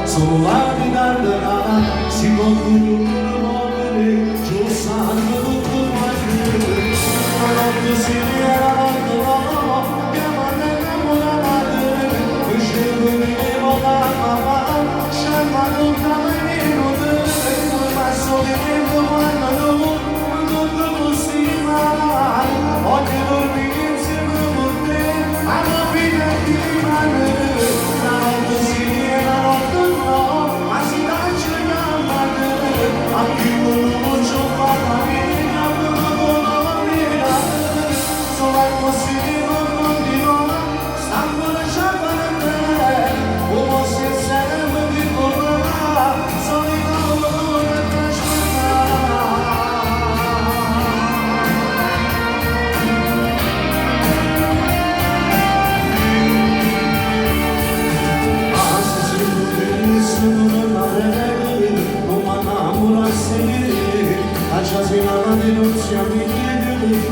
Sono lati d'ardena, si concludono muovere, giù sanno tutto quanto. La notte si era no, chiamando innamorata, e scelgo di me volava, scelgo tutta la minuta, ma solamente quando così mai, oggi dormi insieme con te, alla fine ti rimane.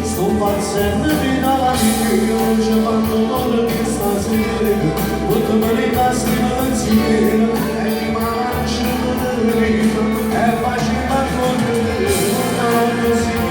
Sto facendo di davanti, io ci abbandono che stasera, tutto me ne cassi pensiero, e mi mangi di vita, e faccio una cosa,